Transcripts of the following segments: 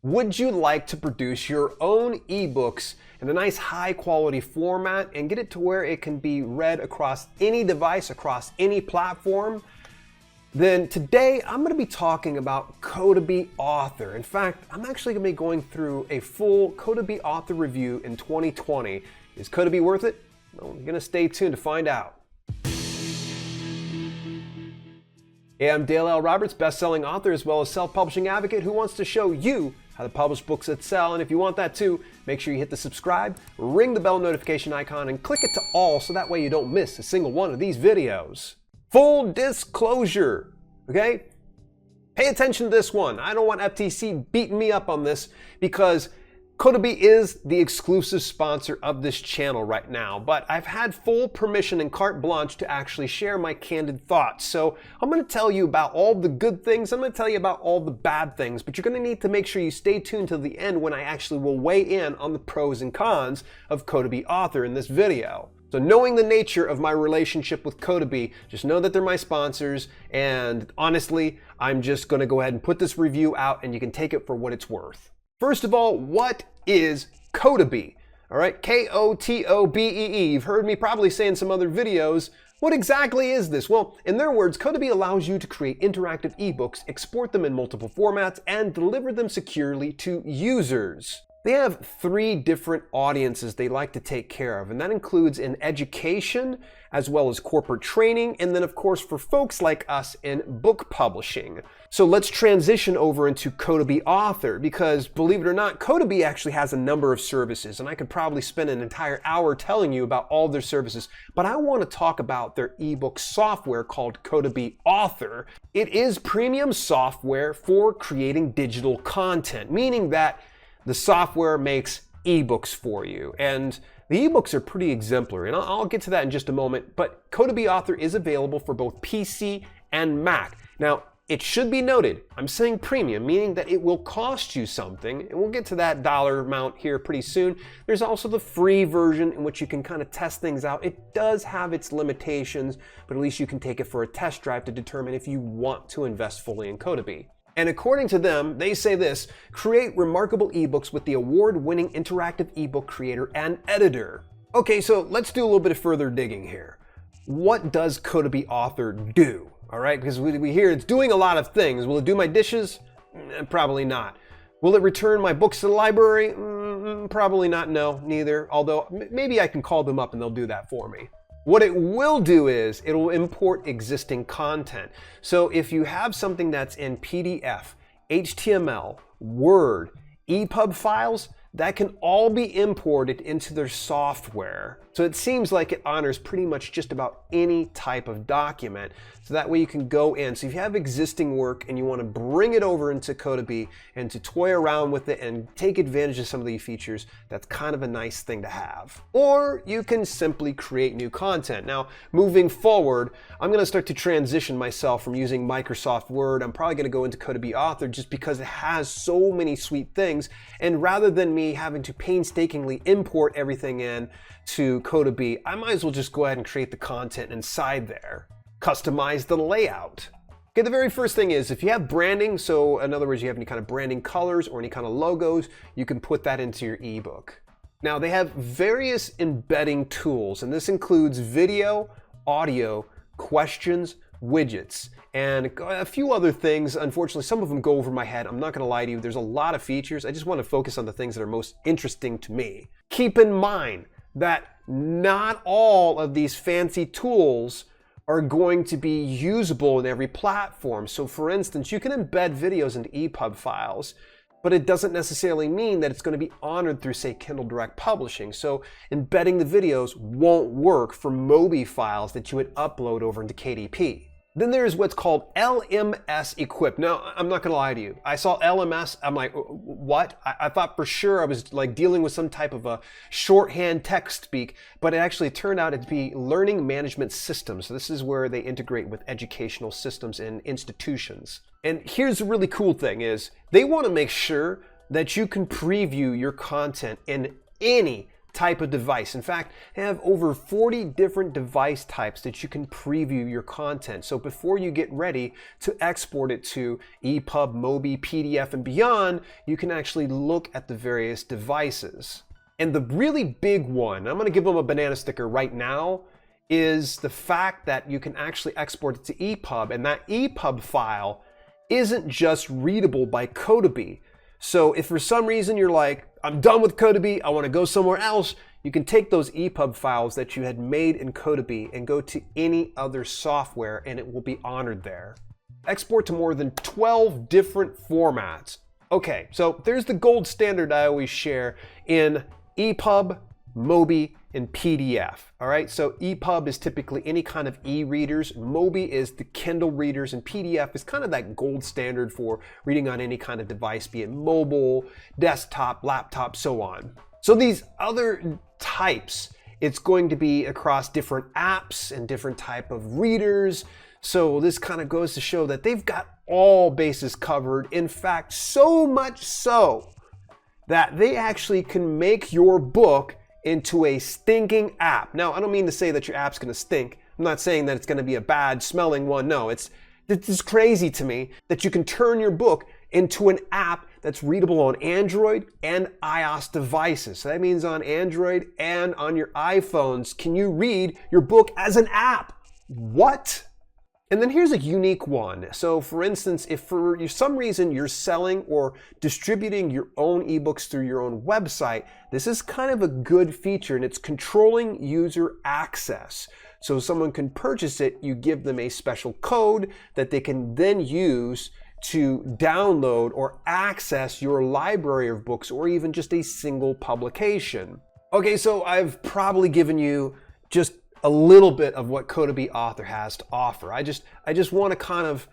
Would you like to produce your own ebooks in a nice high quality format and get it to where it can be read across any device, across any platform? Then today I'm going to be talking about Kotobee Author. In fact, I'm actually going to be going through a full Kotobee Author review in 2020. Is Kotobee worth it? Well, you're going to stay tuned to find out. Hey, I'm Dale L. Roberts, best-selling author as well as self-publishing advocate who wants to show you how to publish books that sell. And if you want that too, make sure you hit the subscribe, ring the bell notification icon, and click it to all so that way you don't miss a single one of these videos. Full disclosure, okay? Pay attention to this one. I don't want FTC beating me up on this because Kotobee is the exclusive sponsor of this channel right now, but I've had full permission and carte blanche to actually share my candid thoughts. So I'm going to tell you about all the good things, I'm going to tell you about all the bad things, but you're going to need to make sure you stay tuned till the end when I actually will weigh in on the pros and cons of Kotobee Author in this video. So knowing the nature of my relationship with Kotobee, just know that they're my sponsors, and honestly, I'm just going to go ahead and put this review out and you can take it for what it's worth. First of all, what is Kotobee? All right, K-O-T-O-B-E-E. You've heard me probably say in some other videos. What exactly is this? Well, in their words, Kotobee allows you to create interactive ebooks, export them in multiple formats, and deliver them securely to users. They have 3 different audiences they like to take care of, and that includes in education, as well as corporate training, and then of course for folks like us in book publishing. So let's transition over into Kotobee Author, because believe it or not, Kotobee actually has a number of services, and I could probably spend an entire hour telling you about all their services, but I want to talk about their ebook software called Kotobee Author. It is premium software for creating digital content, meaning that the software makes ebooks for you, and the ebooks are pretty exemplary, and I'll get to that in just a moment, but Kotobee Author is available for both PC and Mac. Now, it should be noted, I'm saying premium, meaning that it will cost you something, and we'll get to that dollar amount here pretty soon. There's also the free version in which you can kind of test things out. It does have its limitations, but at least you can take it for a test drive to determine if you want to invest fully in Kotobee. And according to them, they say this: create remarkable ebooks with the award-winning interactive ebook creator and editor. Okay, so let's do a little bit of further digging here. What does Kotobee Author do? All right, because we hear it's doing a lot of things. Will it do my dishes? Probably not. Will it return my books to the library? Probably not, no, neither. Although maybe I can call them up and they'll do that for me. What it will do is it will import existing content. So if you have something that's in PDF, HTML, Word, EPUB files, that can all be imported into their software. So it seems like it honors pretty much just about any type of document. So that way you can go in. So if you have existing work and you want to bring it over into Kotobee and to toy around with it and take advantage of some of these features, that's kind of a nice thing to have. Or you can simply create new content. Now, moving forward, I'm going to start to transition myself from using Microsoft Word. I'm probably going to go into Kotobee Author just because it has so many sweet things. And rather than me having to painstakingly import everything in to Kotobee, I might as well just go ahead and create the content inside there. Customize the layout. Okay, the very first thing is if you have branding, so in other words, you have any kind of branding colors or any kind of logos, you can put that into your ebook. Now they have various embedding tools, and this includes video, audio, questions, widgets, and a few other things. Unfortunately, some of them go over my head. I'm not going to lie to you. There's a lot of features. I just want to focus on the things that are most interesting to me. Keep in mind that not all of these fancy tools are going to be usable in every platform. So for instance, you can embed videos into EPUB files, but it doesn't necessarily mean that it's going to be honored through, say, Kindle Direct Publishing. So embedding the videos won't work for MOBI files that you would upload over into KDP. Then there's what's called LMS equipped. Now, I'm not gonna lie to you. I saw LMS, I'm like, what? I thought for sure I was like dealing with some type of a shorthand text speak, but it actually turned out to be learning management systems. So this is where they integrate with educational systems and institutions. And here's the really cool thing is they wanna make sure that you can preview your content in any type of device. In fact, they have over 40 different device types that you can preview your content. So before you get ready to export it to EPUB, MOBI, PDF, and beyond, you can actually look at the various devices. And the really big one, I'm going to give them a banana sticker right now, is the fact that you can actually export it to EPUB, and that EPUB file isn't just readable by Kotobee. So if for some reason you're like, I'm done with Kotobee, I want to go somewhere else, you can take those EPUB files that you had made in Kotobee and go to any other software and it will be honored there. Export to more than 12 different formats. Okay, so there's the gold standard I always share in EPUB, MOBI, and PDF. All right, so EPUB is typically any kind of e-readers, MOBI is the Kindle readers, and PDF is kind of that gold standard for reading on any kind of device, be it mobile, desktop, laptop, so on. So these other types, it's going to be across different apps and different type of readers. So this kind of goes to show that they've got all bases covered. In fact, so much so that they actually can make your book into a stinking app. Now, I don't mean to say that your app's gonna stink. I'm not saying that it's gonna be a bad smelling one. No, it's crazy to me that you can turn your book into an app that's readable on Android and iOS devices. So that means on Android and on your iPhones, can you read your book as an app? What? And then here's a unique one. So for instance, if for some reason you're selling or distributing your own ebooks through your own website, this is kind of a good feature, and it's controlling user access. So someone can purchase it, you give them a special code that they can then use to download or access your library of books or even just a single publication. Okay, so I've probably given you just a little bit of what Kotobee Author has to offer. I just want to kind of,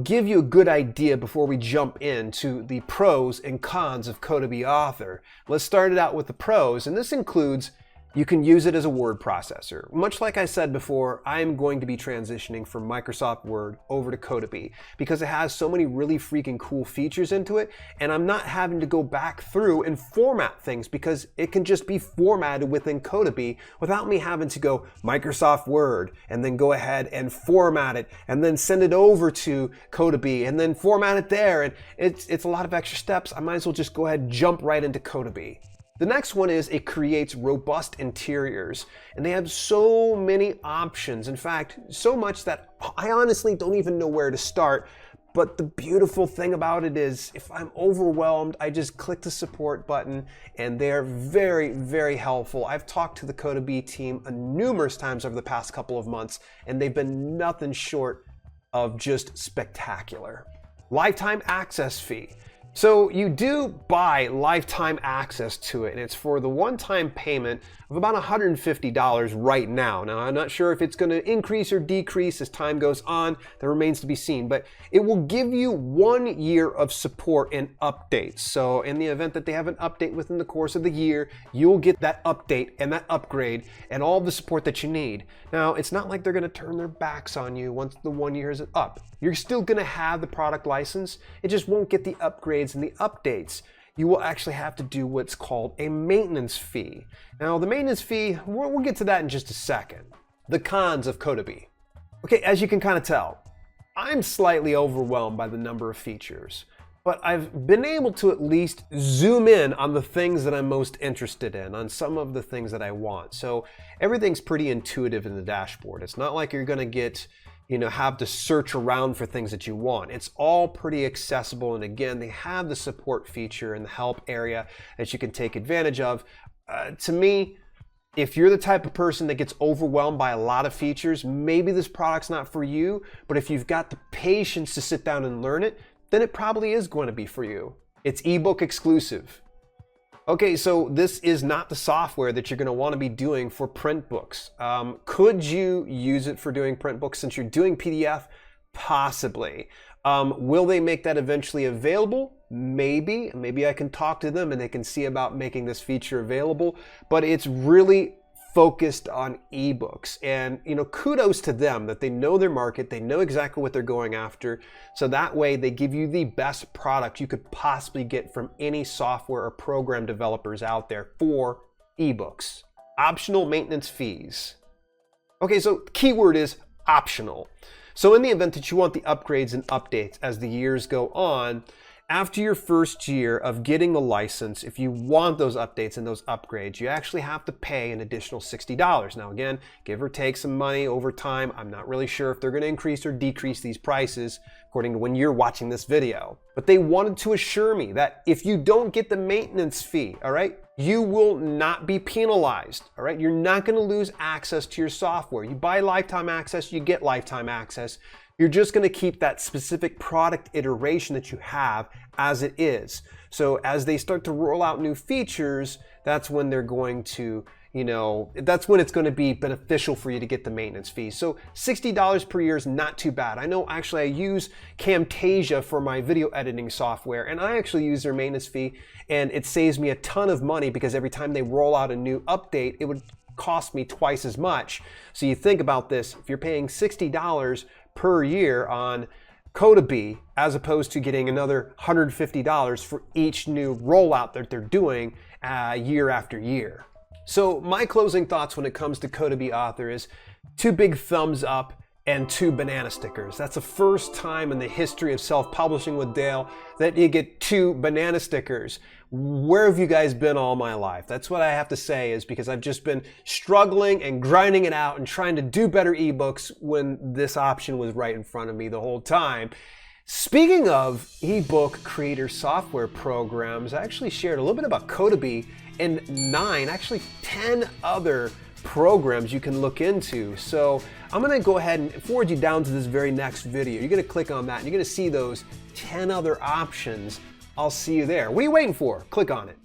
give you a good idea before we jump into the pros and cons of Kotobee Author. Let's start it out with the pros, and this includes you can use it as a word processor. Much like I said before, I'm going to be transitioning from Microsoft Word over to Kotobee because it has so many really freaking cool features into it, and I'm not having to go back through and format things because it can just be formatted within Kotobee without me having to go Microsoft Word and then go ahead and format it and then send it over to Kotobee and then format it there. And it's a lot of extra steps. I might as well just go ahead and jump right into Kotobee. The next one is it creates robust interiors, and they have so many options. In fact, so much that I honestly don't even know where to start. But the beautiful thing about it is if I'm overwhelmed, I just click the support button and they're very, very helpful. I've talked to the Kotobee team numerous times over the past couple of months, and they've been nothing short of just spectacular. Lifetime access fee. So you do buy lifetime access to it, and it's for the one-time payment of about $150 right now. Now, I'm not sure if it's going to increase or decrease as time goes on. That remains to be seen, but it will give you 1 year of support and updates. So in the event that they have an update within the course of the year, you'll get that update and that upgrade and all the support that you need. Now, it's not like they're going to turn their backs on you once the 1 year is up. You're still going to have the product license. It just won't get the upgrades and the updates. You will actually have to do what's called a maintenance fee. Now, the maintenance fee, we'll get to that in just a second. The cons of Kotobee. Okay, as you can kind of tell, I'm slightly overwhelmed by the number of features, but I've been able to at least zoom in on the things that I'm most interested in, on some of the things that I want. So everything's pretty intuitive in the dashboard. It's not like you're going to get have to search around for things that you want. It's all pretty accessible, and again, they have the support feature in the help area that you can take advantage of. To me, if you're the type of person that gets overwhelmed by a lot of features, maybe this product's not for you, but if you've got the patience to sit down and learn it, then it probably is going to be for you. It's ebook exclusive. Okay, so this is not the software that you're going to want to be doing for print books. Could you use it for doing print books since you're doing PDF? Possibly. Will they make that eventually available? Maybe. Maybe I can talk to them and they can see about making this feature available, but it's really focused on ebooks, and kudos to them that they know their market, they know exactly what they're going after, so that way they give you the best product you could possibly get from any software or program developers out there for ebooks. Optional maintenance fees. Okay, so the key word is optional. So in the event that you want the upgrades and updates as the years go on, after your first year of getting the license, if you want those updates and those upgrades, you actually have to pay an additional $60. Now again, give or take some money over time. I'm not really sure if they're going to increase or decrease these prices according to when you're watching this video. But they wanted to assure me that if you don't get the maintenance fee, all right, you will not be penalized, all right? You're not going to lose access to your software. You buy lifetime access, you get lifetime access. You're just going to keep that specific product iteration that you have as it is. So as they start to roll out new features, that's when they're going to, that's when it's going to be beneficial for you to get the maintenance fee. So $60 per year is not too bad. I know actually I use Camtasia for my video editing software, and I actually use their maintenance fee, and it saves me a ton of money because every time they roll out a new update, it would cost me twice as much. So you think about this, if you're paying $60 per year on Kotobee, as opposed to getting another $150 for each new rollout that they're doing year after year. So my closing thoughts when it comes to Kotobee Author is 2 big thumbs up and 2 banana stickers. That's the first time in the history of self-publishing with Dale that you get 2 banana stickers. Where have you guys been all my life? That's what I have to say, is because I've just been struggling and grinding it out and trying to do better ebooks when this option was right in front of me the whole time. Speaking of Ebook Creator Software Programs, I actually shared a little bit about Kotobee and 9, actually 10 other programs you can look into. So I'm going to go ahead and forward you down to this very next video. You're going to click on that and you're going to see those 10 other options. I'll see you there. What are you waiting for? Click on it.